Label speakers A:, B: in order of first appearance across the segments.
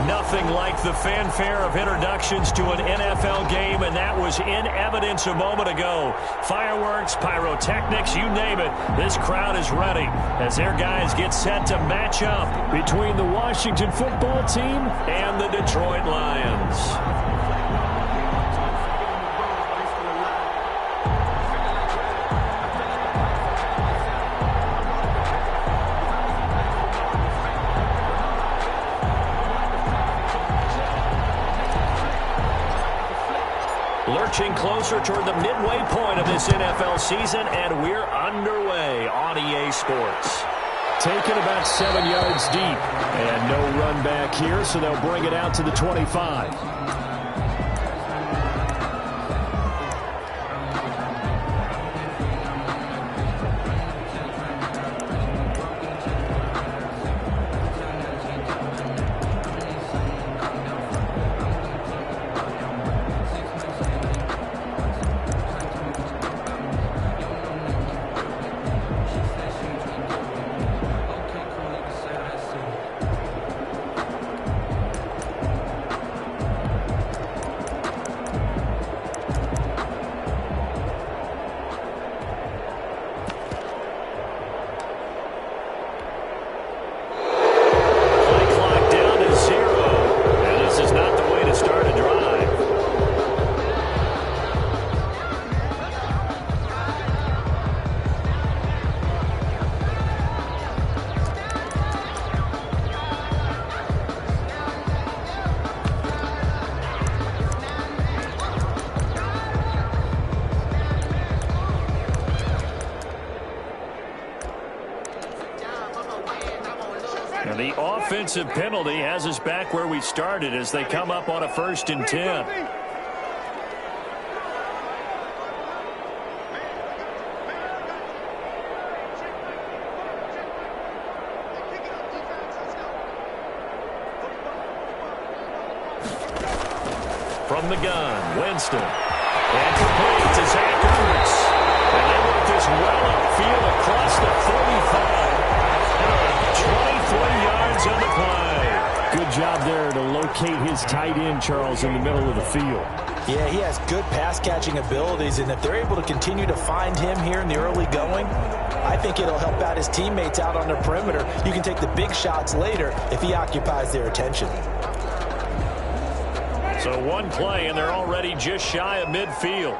A: Nothing like the fanfare of introductions to an NFL game, and that was in evidence a moment ago. Fireworks, pyrotechnics, you name it. This crowd is ready as their guys get set to match up between the Washington football team and the Detroit Lions. Lurching closer toward the midway point of this NFL season, and we're underway on EA Sports.
B: Taken about 7 yards deep, and no run back here, so they'll bring it out to the 25.
A: And the offensive penalty has us back where we started as they come up on a 1st and 10. From the gun, Winston. And complete to Zach Ertz. And they work this well upfield across the 45. 23 yards on the play.
B: Good job there to locate his tight end, Charles, in the middle of the field.
C: Yeah, he has good pass-catching abilities, and if they're able to continue to find him here in the early going, I think it'll help out his teammates out on the perimeter. You can take the big shots later if he occupies their attention.
A: So one play, and they're already just shy of midfield.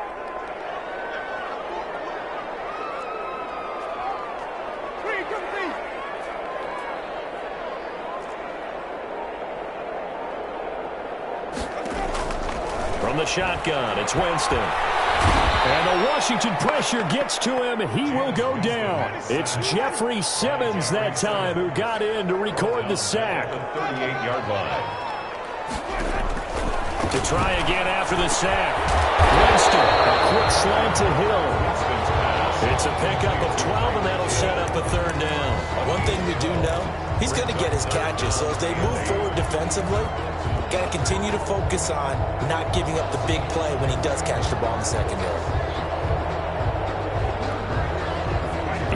A: From the shotgun, it's Winston.
B: And the Washington pressure gets to him. He will go down. It's Jeffrey Simmons that time who got in to record the sack.
D: 38-yard line.
A: To try again after the sack.
B: Winston, a quick slant to Hill.
A: It's a pickup of 12, and that'll set up a 3rd down.
C: One thing we do know, he's going to get his catches. So as they move forward defensively, got to continue to focus on not giving up the big play when he does catch the ball in the secondary.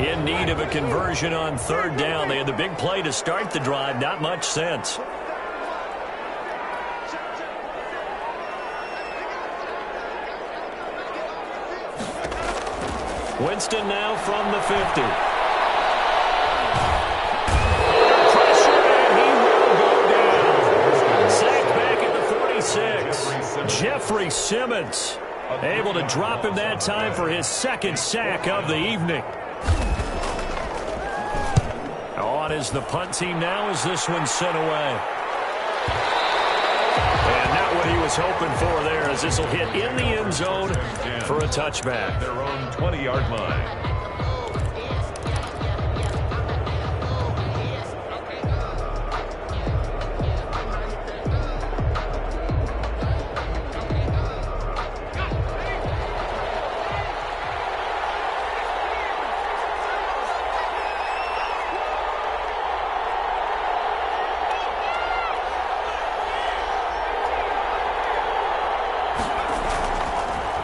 A: In need of a conversion on 3rd down. They had the big play to start the drive. Not much sense. Winston now from the 50. Pressure, and he will go down. Sacked back at the 46. Jeffrey Simmons able to drop him that time for his 2nd sack of the evening. On is the punt team now as this one's sent away. And not what he was hoping for there, as this will hit in the end zone for a touchback.
D: Their own 20-yard line.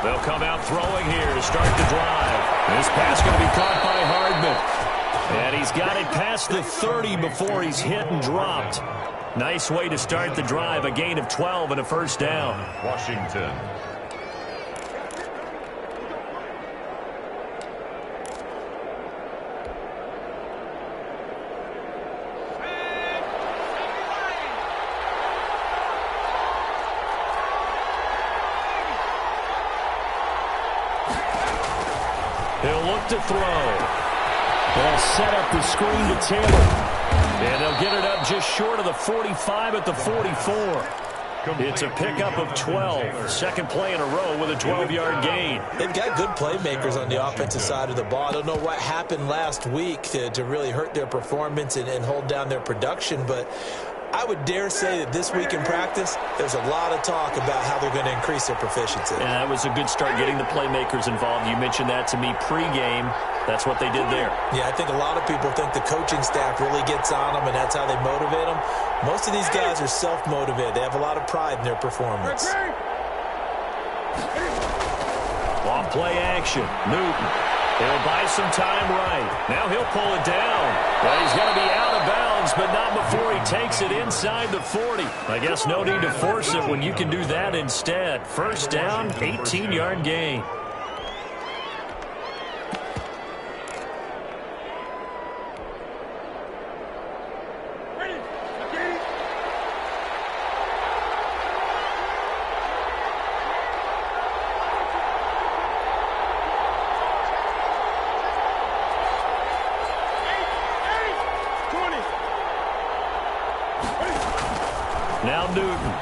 A: They'll come out throwing here to start the drive. This pass going to be caught by Hardman. And he's got it past the 30 before he's hit and dropped. Nice way to start the drive, a gain of 12 and a first down.
D: Washington.
A: He'll look to throw. They'll set up the screen to Taylor. And they'll get it up just short of the 45 at the 44. It's a pickup of 12. Second play in a row with a 12-yard gain.
C: They've got good playmakers on the offensive side of the ball. I don't know what happened last week to really hurt their performance and hold down their production, but I would dare say that this week in practice, there's a lot of talk about how they're going to increase their proficiency.
A: And that was a good start getting the playmakers involved. You mentioned that to me pregame. That's what they did there.
C: Yeah, I think a lot of people think the coaching staff really gets on them, and that's how they motivate them. Most of these guys are self-motivated. They have a lot of pride in their performance.
A: Off play action. Newton. He'll buy some time right. Now he'll pull it down. But he's going to be out of bounds, but not before he takes it inside the 40. I guess no need to force it when you can do that instead. First down, 18-yard gain. Now Newton.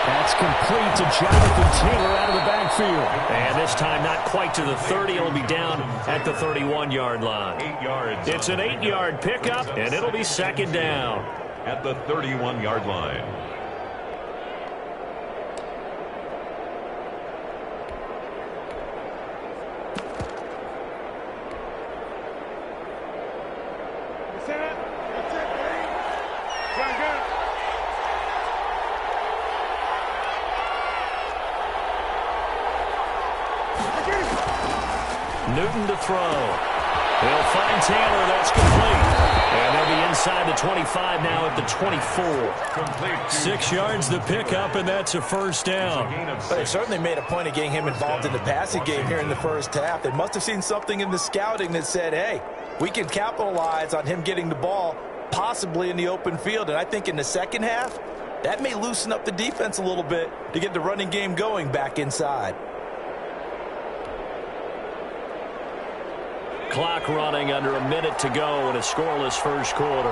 A: That's complete to Jonathan Taylor out of the backfield. And this time not quite to the 30. It'll be down at the 31-yard line.
D: 8 yards.
A: It's an 8-yard pickup, and it'll be second down.
D: At the 31-yard line.
A: Newton to throw. He'll find Taylor. That's complete. And they'll be inside the 25 now at the 24.
D: Complete.
A: 6 yards the pickup, and that's a first down.
C: But they certainly made a point of getting him involved in the passing game here in the first half. They must have seen something in the scouting that said, hey, we can capitalize on him getting the ball possibly in the open field. And I think in the second half, that may loosen up the defense a little bit to get the running game going back inside.
A: Clock running under a minute to go in a scoreless first quarter.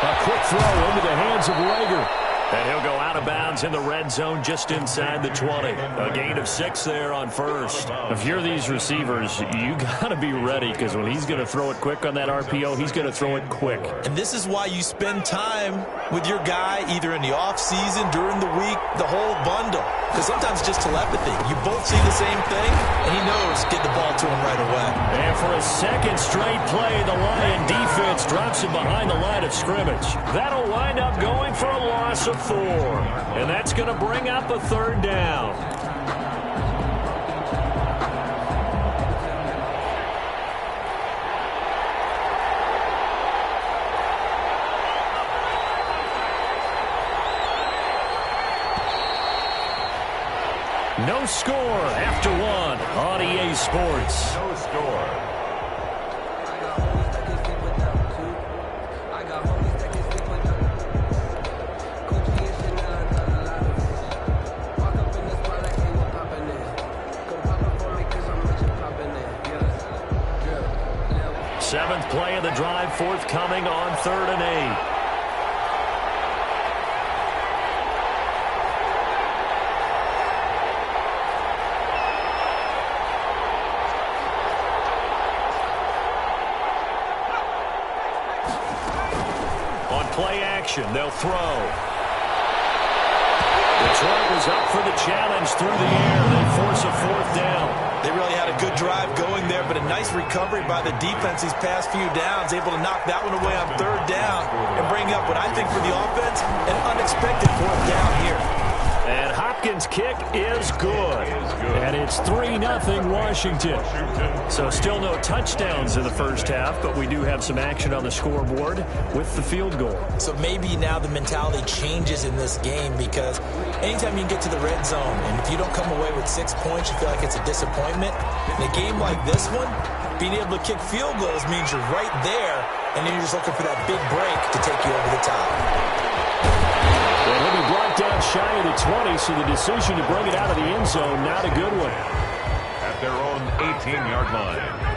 A: A quick throw into the hands of Rager. And he'll go out of bounds in the red zone just inside the 20. A gain of 6 there on first. If you're these receivers, you got to be ready, because when he's going to throw it quick on that RPO, he's going to throw it quick.
C: And this is why you spend time with your guy either in the offseason, during the week, the whole bundle. Because sometimes it's just telepathy. You both see the same thing, and he knows get the ball to him right away.
A: And for a second straight play, the Lion defense drops him behind the line of scrimmage. That'll wind up going for a loss of 4. And that's going to bring up a third down. No score after 1 on EA Sports.
D: No score.
A: Seventh play of the drive forthcoming on 3rd and 8. On play action, they'll throw. Detroit was up for the challenge through the air. They force a 4th down.
C: They really had a good drive going there, but a nice recovery by the defense these past few downs, able to knock that one away on 3rd down and bring up what I think for the offense, an unexpected 4th down here.
A: And hop Hopkins' kick is good.
B: And it's 3-0 Washington.
A: So still no touchdowns in the first half, but we do have some action on the scoreboard with the field goal.
C: So maybe now the mentality changes in this game, because anytime you can get to the red zone, and if you don't come away with 6 points, you feel like it's a disappointment. In a game like this one, being able to kick field goals means you're right there, and then you're just looking for that big break to take you over the top.
B: Well, he'll be brought down shy of the 20, so the decision to bring it out of the end zone, not a good one.
D: At their own 18-yard line.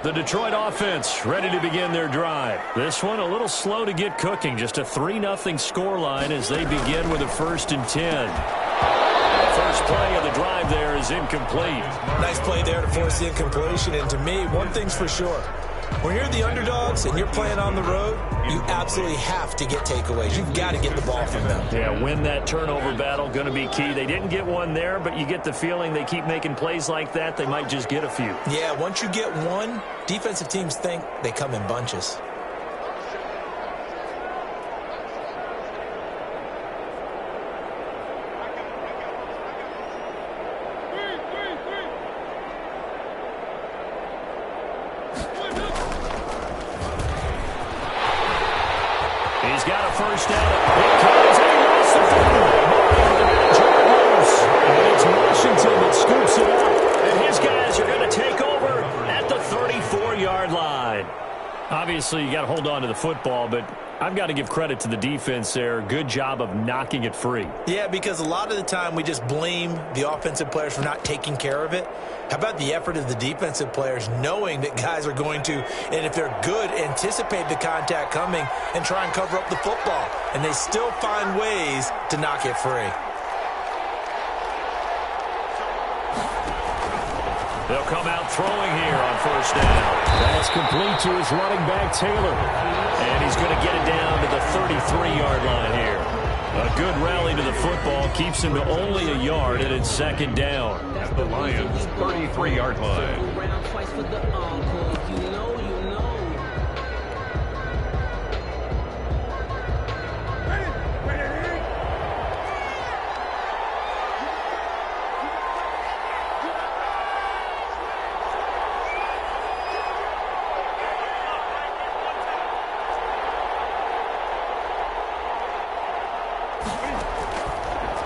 A: The Detroit offense ready to begin their drive. This one a little slow to get cooking. Just a 3-0 scoreline as they begin with a 1st and 10. The first play of the drive there is incomplete.
C: Nice play there to force the incompletion. And to me, one thing's for sure. When you're the underdogs and you're playing on the road, you absolutely have to get takeaways. You've got to get the ball from them.
A: Yeah, win that turnover battle, going to be key. They didn't get one there, but you get the feeling they keep making plays like that, they might just get a few.
C: Yeah, once you get one, defensive teams think they come in bunches.
A: He's got a first down. Here comes, and he lost the football. And it's Washington that scoops it up. And his guys are going to take over at the 34-yard line. Obviously, you got to hold on to the football, but I've got to give credit to the defense there. Good job of knocking it free.
C: Yeah, because a lot of the time we just blame the offensive players for not taking care of it. How about the effort of the defensive players knowing that guys are going to, and if they're good, anticipate the contact coming and try and cover up the football. And they still find ways to knock it free.
A: They'll come out throwing here on first down.
B: That's complete to his running back, Taylor.
A: And he's going to get it down to the 33-yard line here. A good rally to the football keeps him to only a yard, and it's 2nd down.
D: At the Lions' 33-yard line.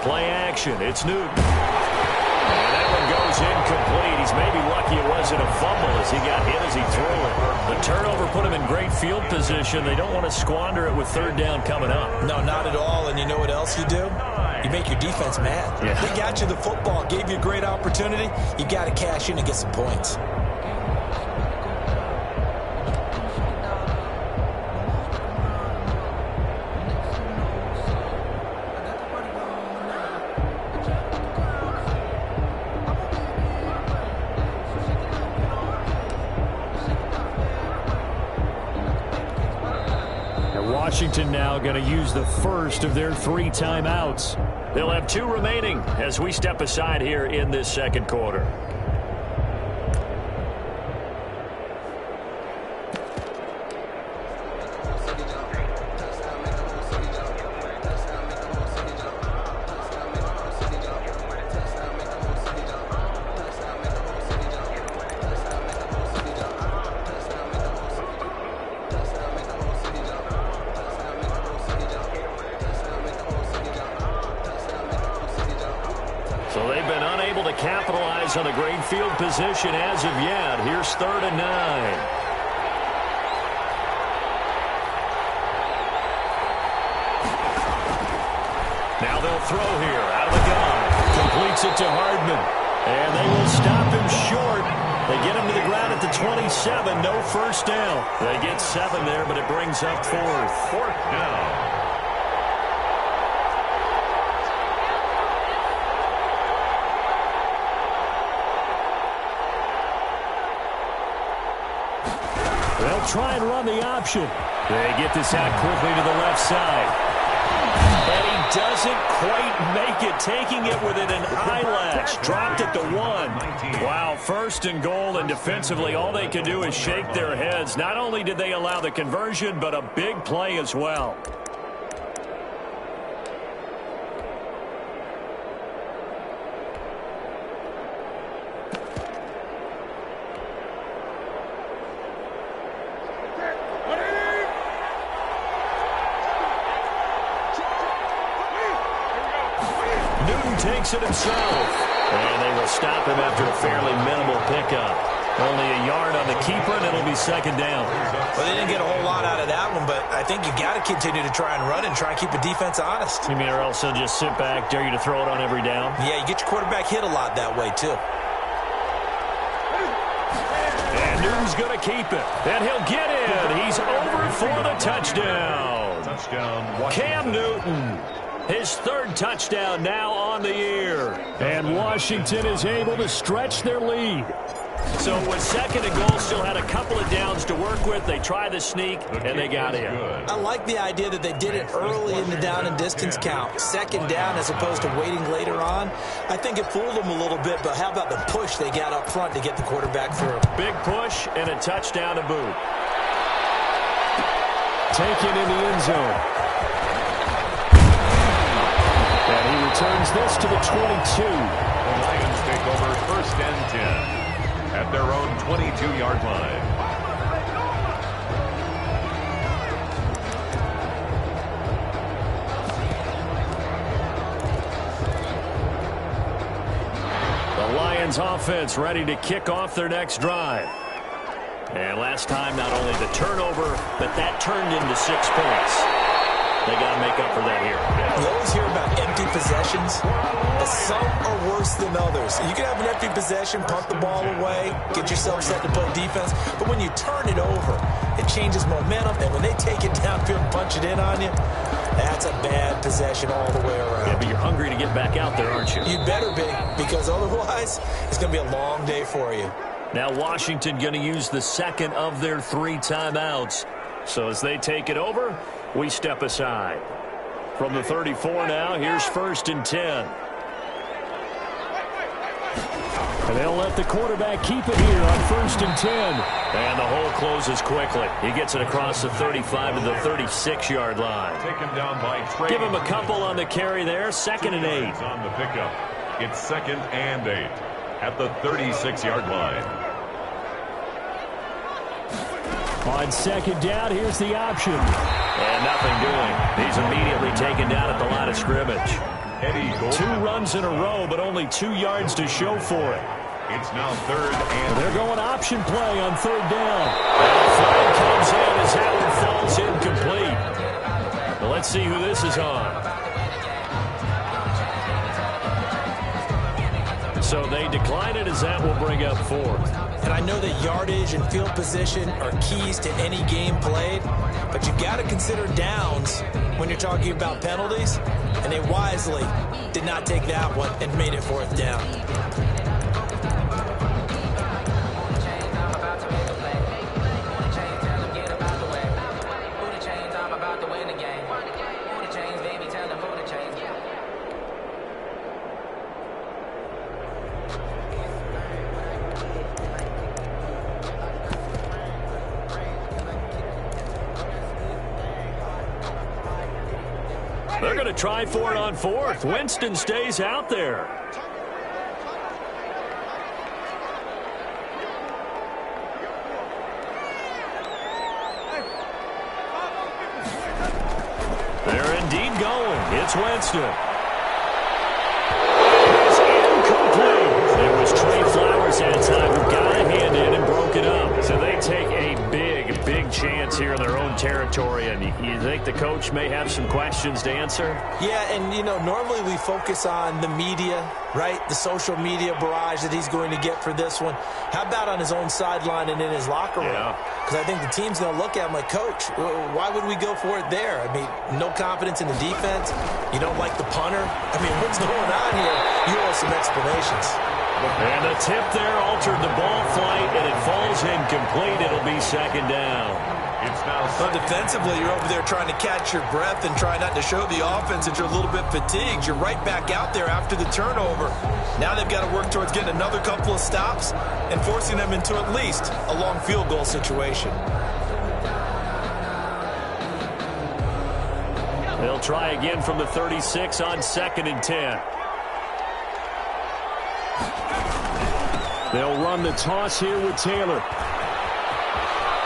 A: Play action. It's Newton. And that one goes incomplete. He's maybe lucky it wasn't a fumble as he got hit as he threw it. The turnover put him in great field position. They don't want to squander it with 3rd down coming up.
C: No, not at all. And you know what else you do? You make your defense mad.
A: Yeah.
C: They got you the football, gave you a great opportunity. You got to cash in and get some points.
B: Washington now going to use the first of their 3 timeouts.
A: They'll have 2 remaining as we step aside here in this 2nd quarter. So they've been unable to capitalize on a great field position as of yet. Here's 3rd and 9. Now they'll throw here out of the gun. Completes it to Hardman. And they will stop him short. They get him to the ground at the 27. No first down. They get 7 there, but it brings up 4th.
D: 4th down.
B: They'll try and run the option.
A: They get this out quickly to the left side. And he doesn't quite make it, taking it within an eyelash. Dropped it to 1. Wow, first and goal, and defensively all they can do is shake their heads. Not only did they allow the conversion, but a big play as well. Takes it himself, and they will stop him after a fairly minimal pickup. Only a yard on the keeper, and it'll be second down.
C: Well, they didn't get a whole lot out of that one, but I think you got to continue to try and run and try and keep the defense honest.
A: You mean, or else they'll just sit back, dare you to throw it on every down?
C: Yeah, you get your quarterback hit a lot that way, too.
A: And Newton's going to keep it. And he'll get in. He's over for the touchdown. Cam Newton. His third touchdown now on the year.
B: And Washington is able to stretch their lead.
A: So with second and goal, still had a couple of downs to work with. They tried the sneak, and they got in.
C: I like the idea that they did it early in the down and distance count. Second down as opposed to waiting later on. I think it fooled them a little bit, but how about the push they got up front to get the quarterback through?
A: Big push and a touchdown to boot.
B: Taken in the end zone. And he returns this to the 22.
D: The Lions take over first and 10 at their own 22-yard line.
A: The Lions offense ready to kick off their next drive. And last time, not only the turnover, but that turned into 6 points. They got to make up for that here.
C: You always hear about empty possessions, but some are worse than others. You can have an empty possession, punt the ball away, get yourself set to play defense, but when you turn it over, it changes momentum, and when they take it downfield and punch it in on you, that's a bad possession all the way around.
A: Yeah, but you're hungry to get back out there, aren't you?
C: You better be, because otherwise, it's going to be a long day for you.
A: Now Washington going to use the second of their 3 timeouts. So as they take it over, we step aside. From the 34 now, here's first and 10.
B: And they'll let the quarterback keep it here on first and 10.
A: And the hole closes quickly. He gets it across the 35 to the 36-yard line.
D: Take him down by trade.
A: Give him a couple on the carry there. Second and 8.
D: On the pickup. It's second and 8 at the 36-yard line.
B: On second down, here's the option.
A: And nothing doing. He's immediately taken down at the line of scrimmage.
D: 2
A: runs in a row, but only 2 yards to show for it.
D: It's now third and
B: they're going option play on third down.
A: And the flag comes in as that one falls incomplete. Well, let's see who this is on. So they decline it as that will bring up fourth.
C: And I know that yardage and field position are keys to any game played, but you got to consider downs when you're talking about penalties, and they wisely did not take that one and made it fourth down.
A: They're going to try for it on fourth. Winston stays out there. They're indeed going. It's Winston. It's incomplete. It was Trey Flowers that time who got a hand in and broke it up. So they take a big chance here in their own territory, and you think the coach may have some questions to answer?
C: Yeah, and, you know, normally we focus on the media, right? The social media barrage that he's going to get for this one. How about on his own sideline and in his locker room? Because I think the team's going to look at him like, Coach, why would we go for it there? I mean, no confidence in the defense. You don't like the punter. I mean, what's going on here? You owe some explanations.
A: And the tip there altered the ball flight, and it falls incomplete. It'll be second down.
D: It's now
C: Well, defensively, you're over there trying to catch your breath and try not to show the offense that you're a little bit fatigued. You're right back out there after the turnover. Now they've got to work towards getting another couple of stops and forcing them into at least a long field goal situation.
A: They'll try again from the 36 on 2nd and 10.
B: They'll run the toss here with Taylor.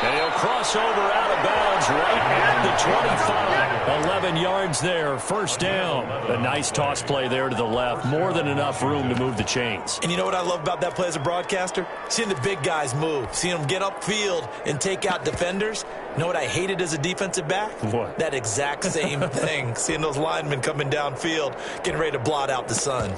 A: And he'll cross over out of bounds right at the 25. 11 yards there, first down. A nice toss play there to the left. More than enough room to move the chains.
C: And you know what I love about that play as a broadcaster? Seeing the big guys move, seeing them get upfield and take out defenders. You know what I hated as a defensive back?
A: What?
C: That exact same thing. Seeing those linemen coming downfield, getting ready to blot out the sun.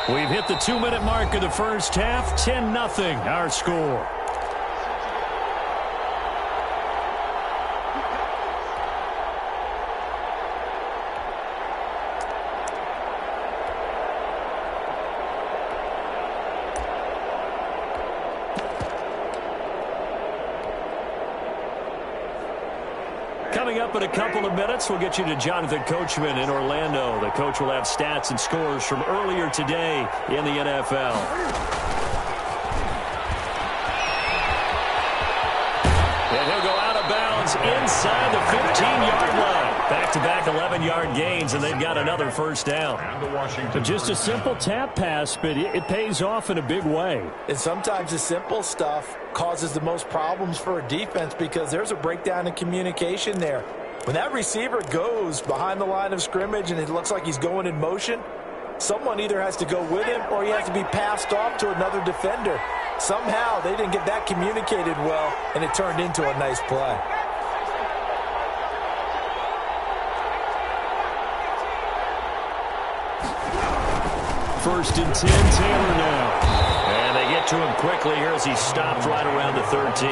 A: We've hit the 2-minute mark of the first half. 10-0 our score. Coming up in a couple of minutes, we'll get you to Jonathan Coachman in Orlando. The coach will have stats and scores from earlier today in the NFL. And he'll go out of bounds inside the 15-yard line. Back-to-back 11-yard gains, and they've got another first down.
B: Just a simple tap pass, but it pays off in a big way.
C: And sometimes the simple stuff causes the most problems for a defense because there's a breakdown in communication there. When that receiver goes behind the line of scrimmage and it looks like he's going in motion, someone either has to go with him or he has to be passed off to another defender. Somehow they didn't get that communicated well, and it turned into a nice play.
B: First and 10, Taylor now.
A: And they get to him quickly here as he stopped right around the 13.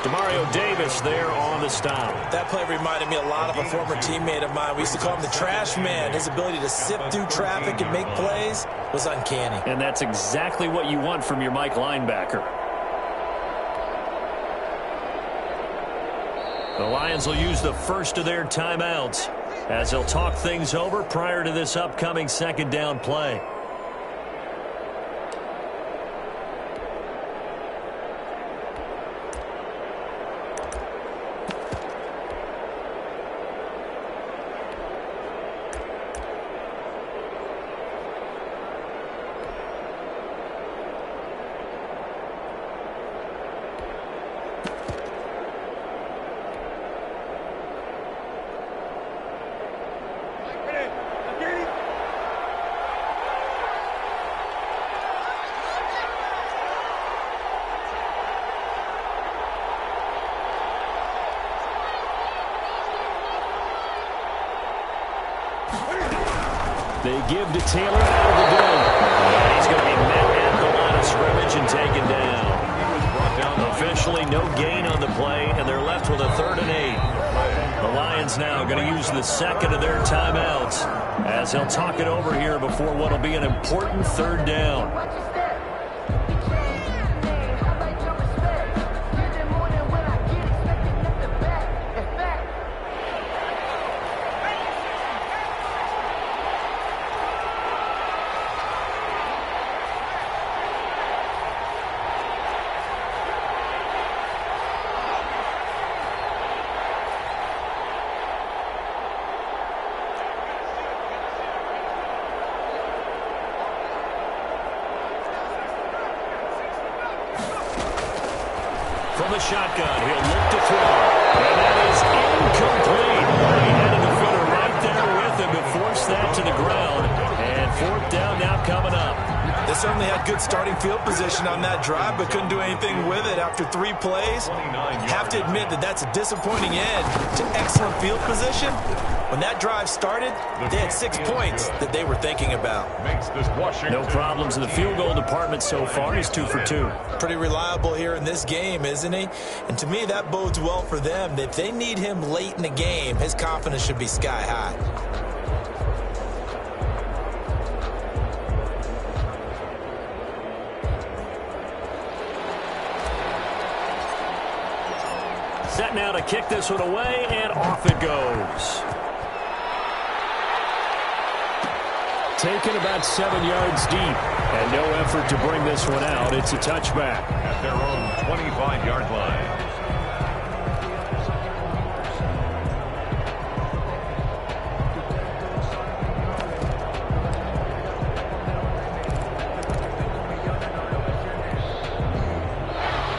A: Demario Davis there on the stop.
C: That play reminded me a lot of a former teammate of mine. We used to call him the trash man. His ability to sift through traffic and make plays was uncanny.
A: And that's exactly what you want from your Mike linebacker. The Lions will use the first of their timeouts as they'll talk things over prior to this upcoming second down play.
B: They give to Taylor out of the dome.
A: And he's going to be met at the line of scrimmage and taken down. Officially no gain on the play, and they're left with a 3rd and 8. The Lions now going to use the second of their timeouts as they'll talk it over here before what will be an important 3rd down. From the shotgun, he'll look to throw. And that is incomplete. He had a defender right there with him to force that to the ground. And 4th down now coming up.
C: They certainly had good starting field position on that drive, but couldn't do anything with it after 3 plays. Have to admit that that's a disappointing end to excellent field position. When that drive started, they had 6 points that they were thinking about.
A: No problems in the field goal department so far. He's 2 for 2.
C: Pretty reliable here in this game, isn't he? And to me, that bodes well for them. If they need him late in the game, his confidence should be sky high.
A: now to kick this one away, and off it goes.
B: Taken about 7 yards deep, and no effort to bring this one out. It's a touchback.
D: At their own 25-yard line.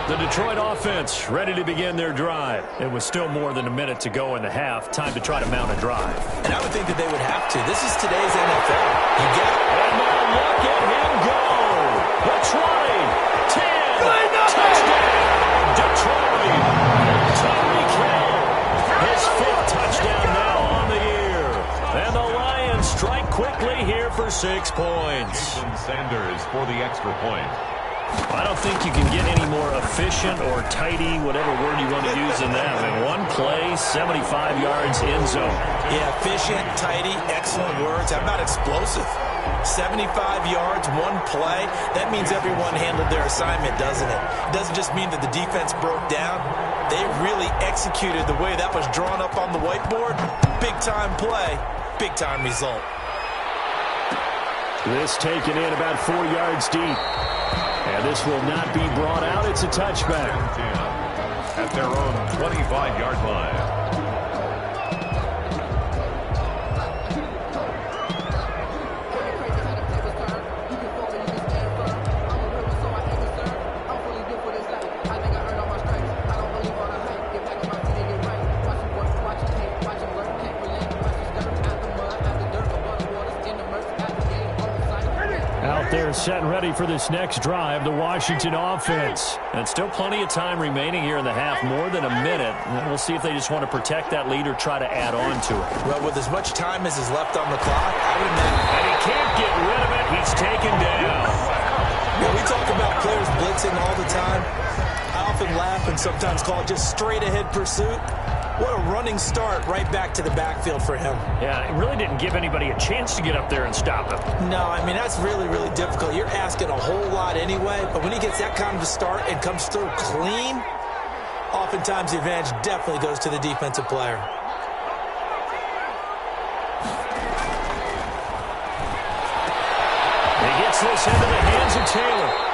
A: The Detroit offense ready to begin their drive. It was still more than a minute to go in the half. Time to try to mount a drive.
C: And I would think that they would have to. This is today's NFL. You get it.
A: And now look at him go. The 20, 10, touchdown, Detroit. Tyreek Hill, his 5th touchdown now on the year. And the Lions strike quickly here for 6 points.
D: Jason Sanders for the extra point.
A: I don't think you can get any more efficient or tidy, whatever word you want to use in that. In one play, 75 yards in zone.
C: Yeah, efficient, tidy, excellent words. How about explosive? 75 yards, one play. That means everyone handled their assignment, doesn't it? It doesn't just mean that the defense broke down. They really executed the way that was drawn up on the whiteboard. Big-time play, big-time result.
B: This taken in about 4 yards deep. And this will not be brought out. It's a touchback.
D: At their own 25-yard line.
B: They're set and ready for this next drive, the Washington offense.
A: And still plenty of time remaining here in the half, more than a minute. And we'll see if they just want to protect that lead or try to add on to it.
C: Well, with as much time as is left on the clock, I would imagine.
A: And he can't get rid of it. He's taken down.
C: Yeah, we talk about players blitzing all the time. I often laugh and sometimes call it just straight-ahead pursuit. What a running start right back to the backfield for him.
A: Yeah, it really didn't give anybody a chance to get up there and stop him.
C: No, I mean, that's really, really difficult. You're asking a whole lot anyway, but when he gets that kind of a start and comes through clean, oftentimes the advantage definitely goes to the defensive player.
A: He gets this into the hands of Taylor.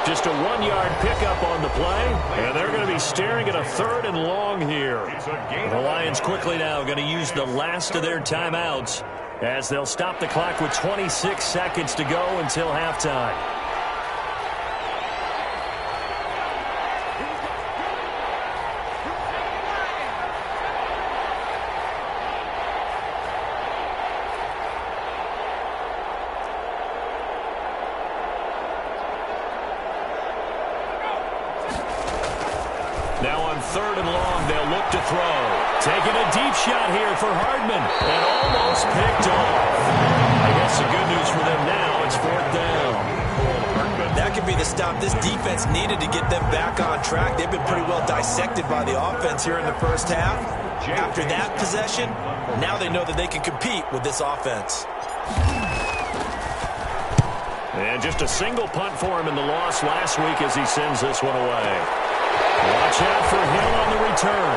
A: Just a 1-yard pickup on the play, and they're going to be staring at a 3rd and long here. The Lions quickly now going to use the last of their timeouts as they'll stop the clock with 26 seconds to go until halftime. Now on 3rd and long, they'll look to throw. Taking a deep shot here for Hardman, and almost picked off. I guess the good news for them now, it's 4th down.
C: That could be the stop this defense needed to get them back on track. They've been pretty well dissected by the offense here in the first half. After that possession, now they know that they can compete with this offense.
A: And just a single punt for him in the loss last week as he sends this one away. Watch out for Hill on the return.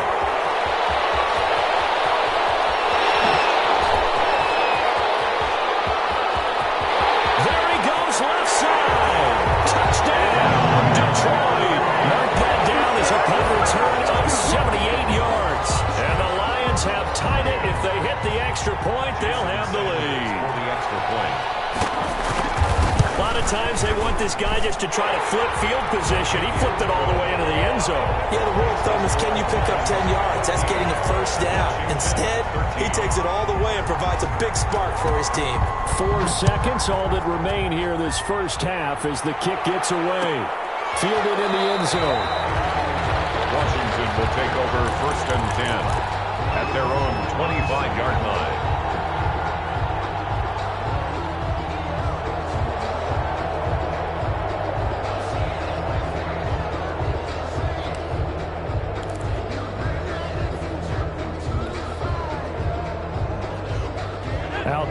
A: There he goes, left side. Touchdown, Detroit. Mark that down as a punt return of 78 yards. And the Lions have tied it. If they hit the extra point, they'll have the lead.
D: For the extra point.
A: A lot of times they want this guy just to try to flip field position. He flipped it all the way into the end zone.
C: Yeah, the rule of thumb is, can you pick up 10 yards? That's getting a 1st down. Instead, he takes it all the way and provides a big spark for his team.
B: 4 seconds, all that remain here this first half as the kick gets away. Fielded in the end zone.
D: Washington will take over 1st and 10 at their own 25-yard line.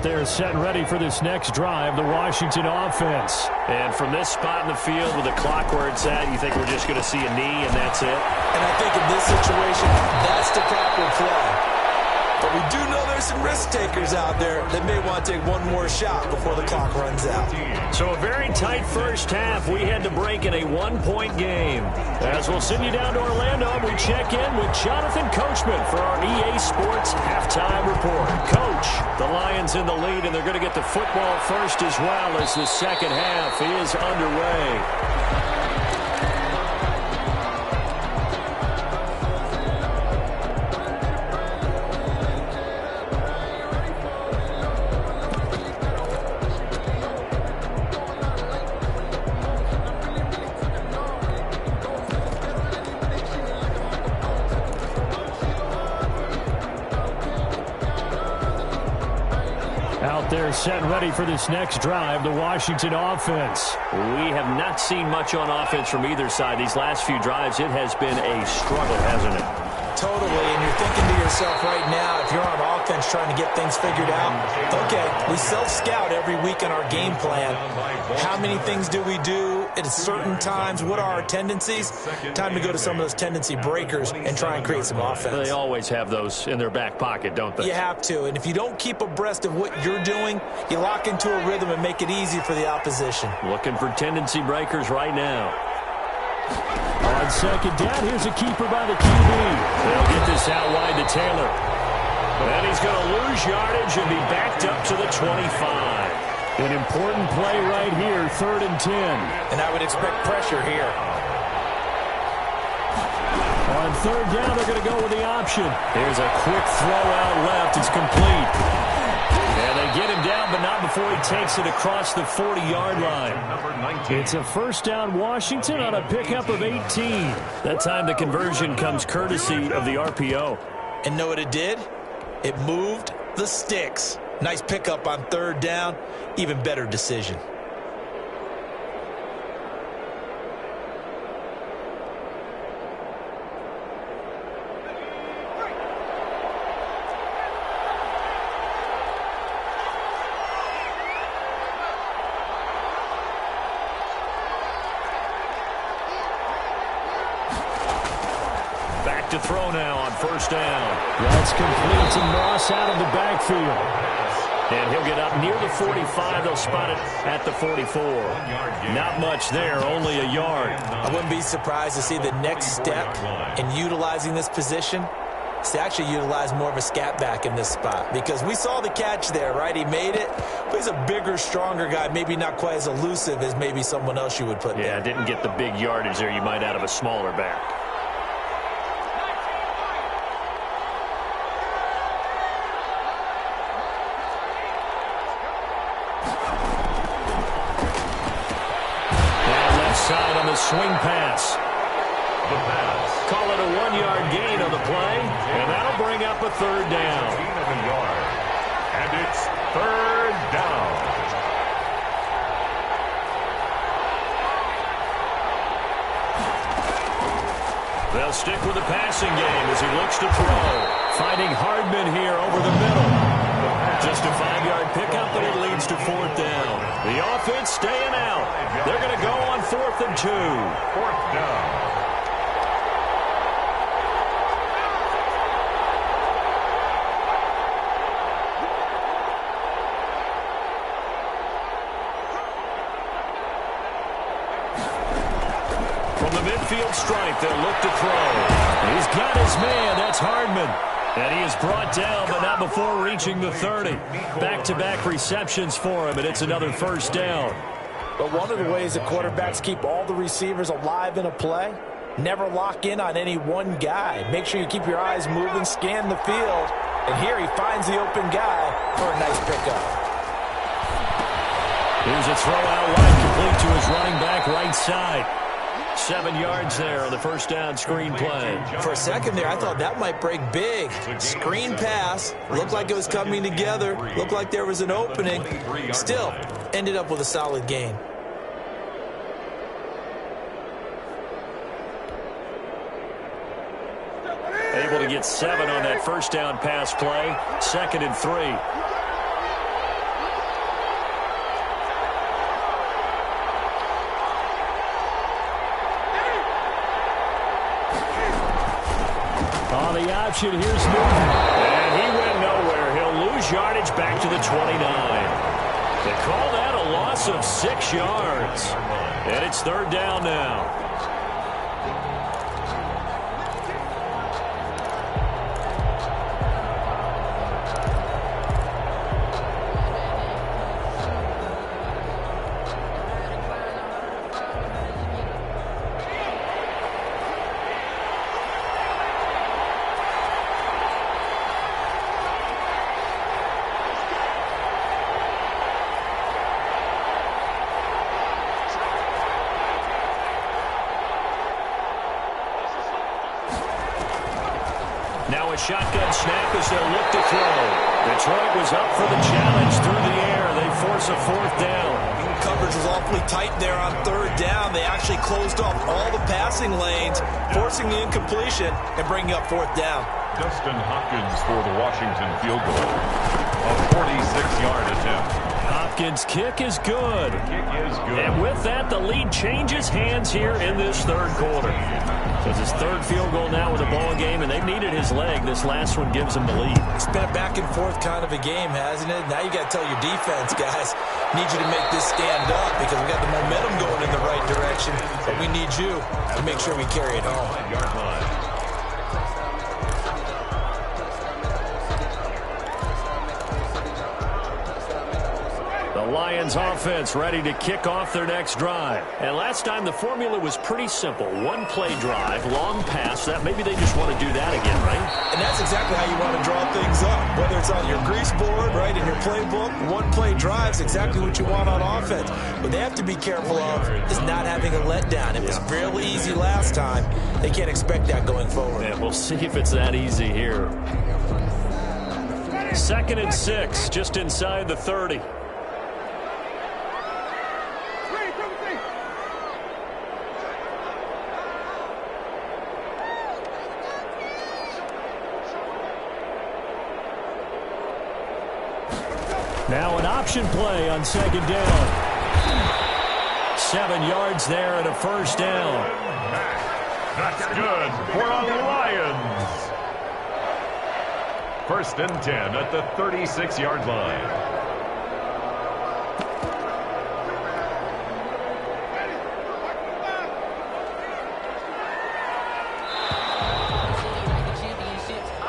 B: there setting ready for this next drive, the Washington offense.
A: And from this spot in the field with the clock where it's at, you think we're just going to see a knee and that's it?
C: And I think in this situation, that's the proper play. But we do know there's some risk takers out there that may want to take one more shot before the clock runs out.
A: So a very tight first half. We had to break in a one-point game. As we'll send you down to Orlando, we check in with Jonathan Coachman for our EA Sports Halftime Report. Coach, the Lions in the lead, and they're going to get the football first as well as the second half is underway.
B: Out there set ready for this next drive, the Washington offense.
A: We have not seen much on offense from either side. These last few drives, it has been a struggle, hasn't it?
C: Totally, and you're thinking to yourself right now, if you're on offense trying to get things figured out, okay, we self-scout every week in our game plan. How many things do we do at certain times? What are our tendencies? Time to go to some of those tendency breakers and try and create some offense.
A: They always have those in their back pocket, don't they?
C: You have to, and if you don't keep abreast of what you're doing, you lock into a rhythm and make it easy for the opposition.
A: Looking for tendency breakers right now.
B: On second down, here's a keeper by the QB.
A: They'll get this out wide to Taylor. And he's going to lose yardage and be backed up to the 25.
B: An important play right here, 3rd and 10.
C: And I would expect pressure here.
B: On 3rd down, they're going to go with the option.
A: There's a quick throw out left. It's complete. And they get him down, but not before he takes it across the 40-yard line.
B: It's a first down Washington on a pickup of 18.
A: That time the conversion comes courtesy of the RPO.
C: And know what it did? It moved the sticks. Nice pickup on 3rd down. Even better decision.
A: Back to throw now on 1st down.
B: That's complete to Moss out of the backfield.
A: And he'll get up near the 45. They'll spot it at the 44. Not much there, only a yard.
C: I wouldn't be surprised to see the next step in utilizing this position is to actually utilize more of a scat back in this spot. Because we saw the catch there, right? He made it, but he's a bigger, stronger guy, maybe not quite as elusive as maybe someone else you would put there.
A: Yeah, didn't get the big yardage there you might out of a smaller back. Side on the swing pass.
D: The pass.
A: Call it a 1-yard gain on the play, and that'll bring up a 3rd down.
D: Gain of a yard. And it's 3rd down.
A: They'll stick with the passing game as he looks to throw. Finding Hardman here over the middle. Just a 5-yard pickup, and it leads to 4th down. The offense staying out. They're going to go on 4th and 2.
D: 4th down.
A: From the midfield stripe, they'll look to throw. He's got his man. That's Hardman. And he is brought down, but not before reaching the 30. Back-to-back receptions for him, and it's another 1st down.
C: But one of the ways that quarterbacks keep all the receivers alive in a play, never lock in on any one guy. Make sure you keep your eyes moving, scan the field. And here he finds the open guy for a nice pickup.
A: Here's a throw out wide, complete to his running back right side. 7 yards there on the 1st down screen play.
C: For a second there, I thought that might break big. Screen pass. Looked like it was coming together. Looked like there was an opening. Still, ended up with a solid gain.
A: Able to get 7 on that 1st down pass play. 2nd and 3.
B: option. Here's Newton.
A: And he went nowhere. He'll lose yardage back to the 29. They call that a loss of 6 yards. And it's third down now. Now a shotgun snap as they'll look to throw. Detroit was up for the challenge through the air. They force a fourth down.
C: Coverage was awfully tight there on third down. They actually closed off all the passing lanes, forcing the incompletion and bringing up fourth down.
D: Dustin Hopkins for the Washington field goal. A 46-yard attempt.
A: Hopkins' kick is good.
D: The kick is good.
A: And with that, the lead changes hands here in this third quarter. So it's his third field goal now with the ball game, and they've needed his leg. This last one gives him the lead.
C: It's been a back and forth kind of a game, hasn't it? Now you got to tell your defense, guys, need you to make this stand up because we got the momentum going in the right direction, but we need you to make sure we carry it home.
D: 5-yard line.
A: The Lions offense ready to kick off their next drive. And last time the formula was pretty simple. One play drive, long pass. That maybe they just want to do that again, right?
C: And that's exactly how you want to draw things up. Whether it's on your grease board, right, in your playbook, one play drive is exactly what you want on offense. What they have to be careful of is not having a letdown. It was fairly easy last time. They can't expect that going forward.
A: And we'll see if it's that easy here. 2nd and 6, just inside the 30.
B: Now an option play on 2nd down.
A: 7 yards there and a first down.
D: That's good for the Lions. 1st and 10 at the 36-yard line.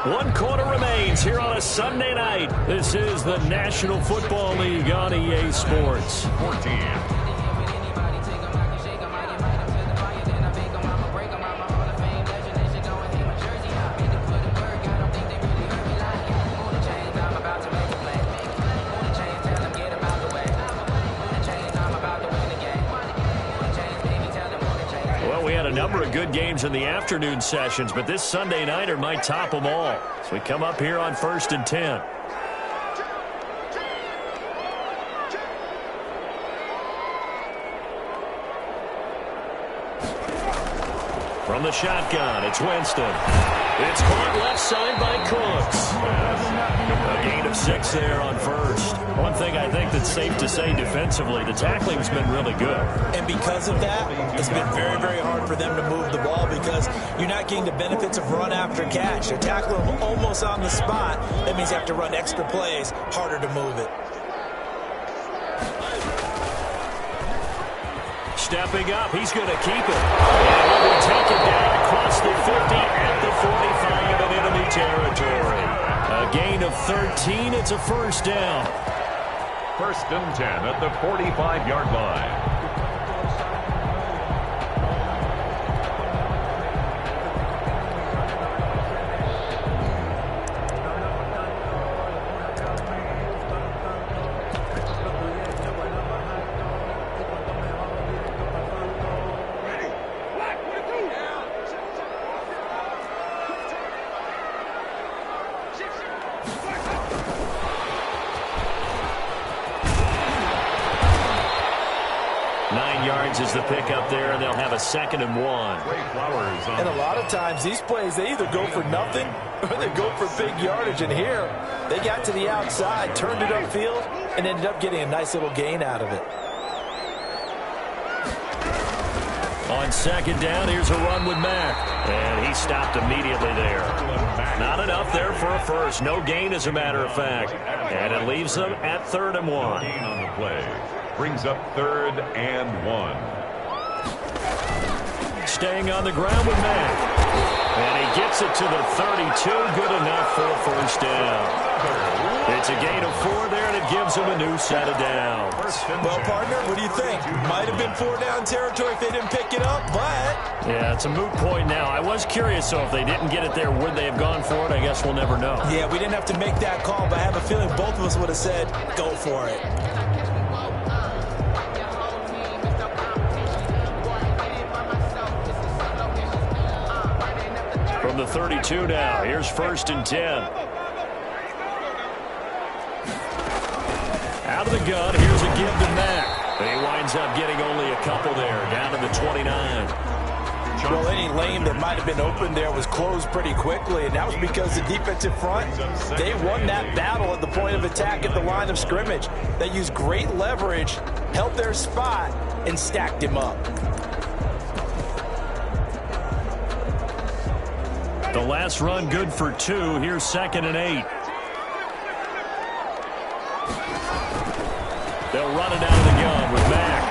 A: One quarter remains here on a Sunday night. This is the National Football League on EA Sports.
D: 14.
A: A number of good games in the afternoon sessions, but this Sunday nighter might top them all. So we come up here on 1st and 10. From the shotgun, it's Winston. It's caught left side by Cooks. A gain of 6 there on first. One thing I think that's safe to say defensively, the tackling's been really good.
C: And because of that, it's been very, very hard for them to move the ball because you're not getting the benefits of run after catch. They're tackling them almost on the spot. That means you have to run extra plays, harder to move it.
A: Stepping up, he's going to keep it. And he'll be taken down across the 50 at the 45 in enemy territory. A gain of 13, it's a first down.
D: 1st and 10 at the 45-yard line.
A: Is the pick up there, and they'll have a 2nd and 1.
C: And a lot of times these plays, they either go for nothing or they go for big yardage. And here, they got to the outside, turned it upfield, and ended up getting a nice little gain out of it.
A: On 2nd down, here's a run with Mack. And he stopped immediately there. Not enough there for a first. No gain, as a matter of fact. And it leaves them at 3rd and 1.
D: Gain on the play. Brings up 3rd and 1.
A: Staying on the ground with Mack. And he gets it to the 32. Good enough for a first down. It's a gain of 4 there, and it gives them a new set of downs.
C: Well, partner, what do you think? Might have been 4-down territory if they didn't pick it up, but...
A: Yeah, it's a moot point now. I was curious, so if they didn't get it there, would they have gone for it? I guess we'll never know.
C: Yeah, we didn't have to make that call, but I have a feeling both of us would have said, go for it.
A: From the 32 now, here's 1st and 10. Out of the gun, here's a give to Mack. And he winds up getting only a couple there, down to the 29.
C: Well, any lane that might have been open there was closed pretty quickly, and that was because the defensive front, they won that battle at the point of attack at the line of scrimmage. They used great leverage, held their spot, and stacked him up.
A: The last run good for 2. Here's 2nd and 8. They'll run it out of the gun with Mack.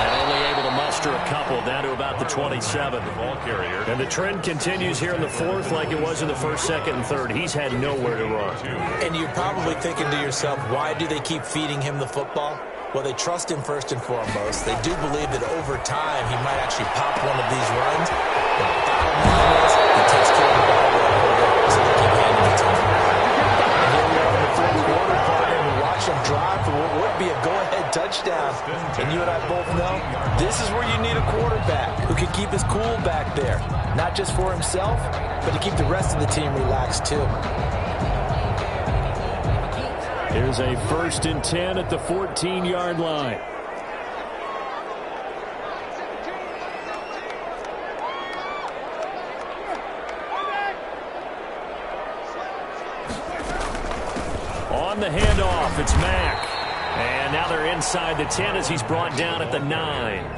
A: And only able to muster a couple down to about the 27.
D: The ball carrier.
A: And the trend continues here in the 4th like it was in the 1st, 2nd, and 3rd. He's had nowhere to run.
C: And you're probably thinking to yourself, why do they keep feeding him the football? Well, they trust him first and foremost. They do believe that over time he might actually pop one of these runs. The bottom line is he takes care of the ball well, so they keep handing it to him. And here we are in the 4th quarter, partner, and we watch him drive for what would be a go-ahead touchdown. And you and I both know this is where you need a quarterback who can keep his cool back there. Not just for himself, but to keep the rest of the team relaxed too.
B: Here's a 1st and 10 at the 14-yard line.
A: On the handoff, it's Mack. And now they're inside the 10 as he's brought down at the 9.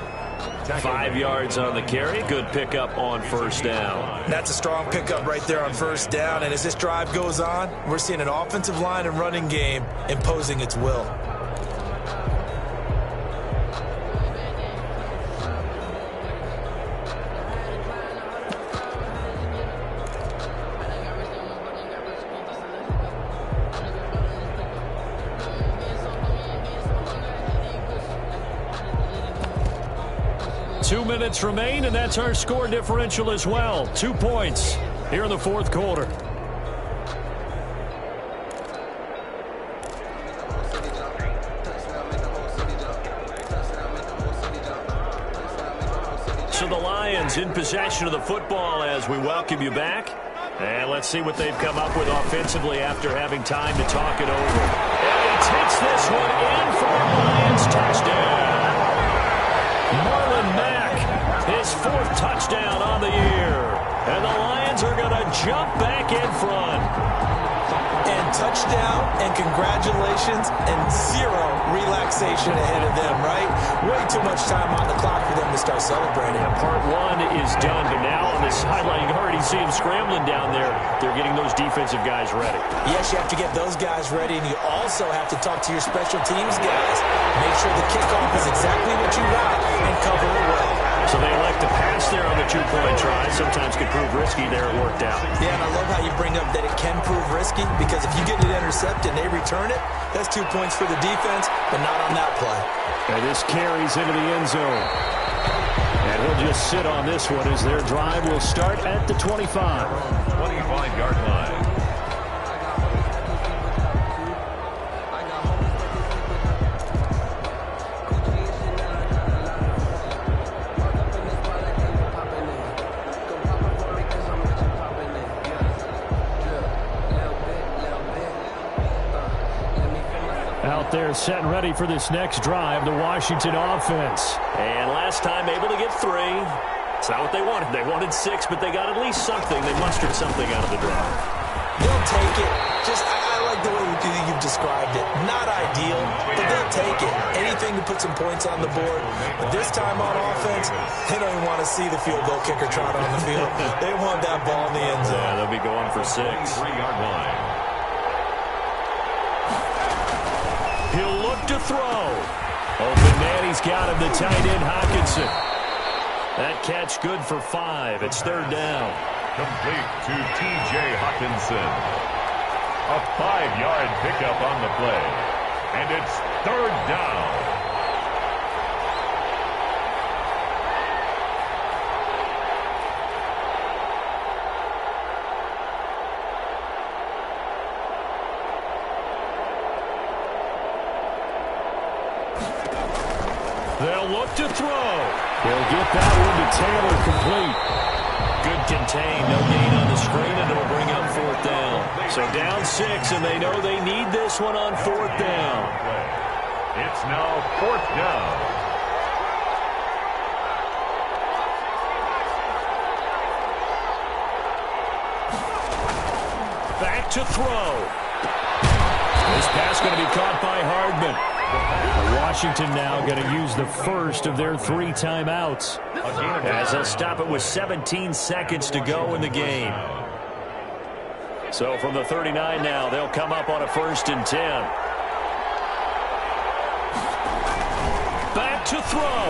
A: 5 yards on the carry. Good pickup on 1st down.
C: That's a strong pickup right there on 1st down. And as this drive goes on, we're seeing an offensive line and running game imposing its will.
A: 2 minutes remain, and that's our score differential as well. 2 points here in the 4th quarter. So the Lions in possession of the football as we welcome you back. And let's see what they've come up with offensively after having time to talk it over. And he takes this one in for a Lions touchdown. Marlon Mack, his 4th touchdown on the year. And the Lions are going to jump back in front.
C: And touchdown and congratulations and 0 relaxation ahead of them, right? Way too much time on the clock for them to start celebrating.
A: Yeah, part 1 is done, but now on the sideline, you already see them scrambling down there. They're getting those defensive guys ready.
C: Yes, you have to get those guys ready, and you also have to talk to your special teams guys. Make sure the kickoff is exactly what you want and cover it well.
A: So they elect to pass there on the 2-point try. Sometimes could prove risky. There it worked out.
C: Yeah, and I love how you bring up that it can prove risky, because if you get it intercepted and they return it, that's 2 points for the defense, but not on that play.
B: And this carries into the end zone. And he'll just sit on this one as their drive will start at the 25.
D: 25-yard line.
B: Out there set and ready for this next drive, the Washington offense.
A: And last time able to get 3. It's not what they wanted. They wanted 6, but they got at least something. They mustered something out of the drive.
C: They'll take it. I like the way you've described it. Not ideal, but they'll take it. And anything to put some points on the board. But this time on offense, they don't even want to see the field goal kicker trot on the field. They want that ball in the end zone.
A: Yeah, they'll be going for 6.
D: 3-yard line.
A: He'll look to throw. Open man, he's got him, the tight end, Hockenson. That catch good for 5. It's 3rd down.
D: Complete to T.J. Hockenson. A 5-yard pickup on the play. And it's 3rd down.
A: They'll look to throw. He'll get that one to Taylor, complete. Good contain, no gain on the screen, and it'll bring up 4th down. So down 6, and they know they need this one on 4th down.
D: It's now 4th down.
A: Back to throw. This pass going to be caught by Hardman. Washington now going to use the first of their 3 timeouts, as they'll stop it with 17 seconds to go in the game. So from the 39 now, they'll come up on a 1st and 10. Back to throw.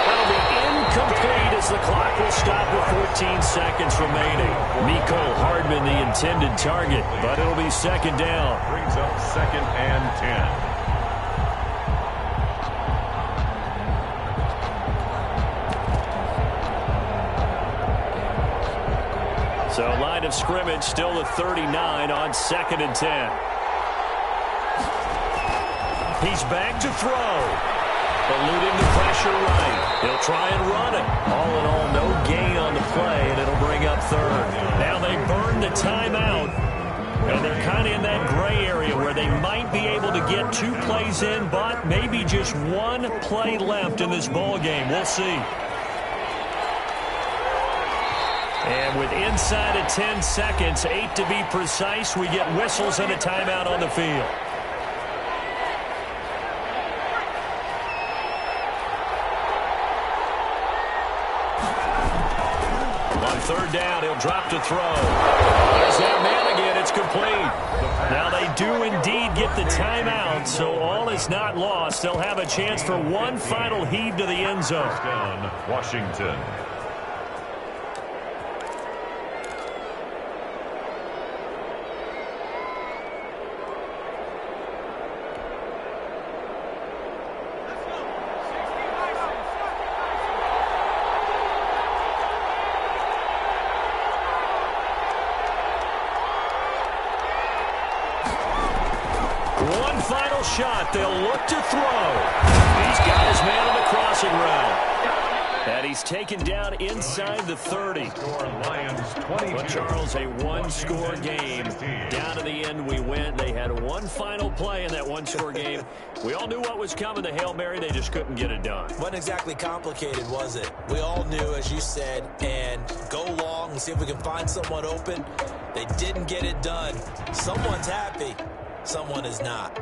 A: That'll be incomplete as the clock will stop with 14 seconds remaining. Mecole Hardman the intended target, but it'll be 2nd down.
D: Brings up 2nd and 10.
A: So line of scrimmage still the 39 on 2nd and 10. He's back to throw. Eluding the pressure right. He'll try and run it. All in all, no gain on the play, and it'll bring up 3rd. Now they burn the timeout, and they're kind of in that gray area where they might be able to get 2 plays in, but maybe just 1 play left in this ball game. We'll see. And with inside of 10 seconds, 8 to be precise, we get whistles and a timeout on the field. On 3rd down, he'll drop to throw. There's that man again. It's complete. Now they do indeed get the timeout, so all is not lost. They'll have a chance for 1 final heave to the end zone.
D: Down, Washington.
A: Final shot. They'll look to throw. He's got his man on the crossing route. And he's taken down inside the 30. But Charles, a 1-score game. Down to the end we went. They had 1 final play in that 1-score game. We all knew what was coming, the Hail Mary. They just couldn't get it done.
C: Wasn't exactly complicated, was it? We all knew, as you said, and go long and see if we can find someone open. They didn't get it done. Someone's happy. Someone is not.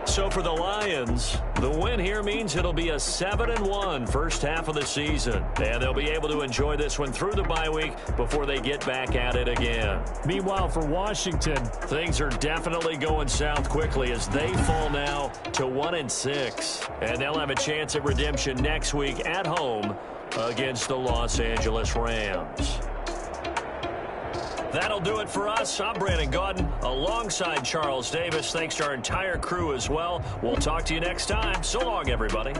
A: So for the Lions, the win here means it'll be a 7-1 first half of the season. And they'll be able to enjoy this one through the bye week before they get back at it again.
B: Meanwhile, for Washington,
A: things are definitely going south quickly as they fall now to 1-6. And they'll have a chance at redemption next week at home against the Los Angeles Rams. That'll do it for us. I'm Brandon Gaudin alongside Charles Davis. Thanks to our entire crew as well. We'll talk to you next time. So long, everybody.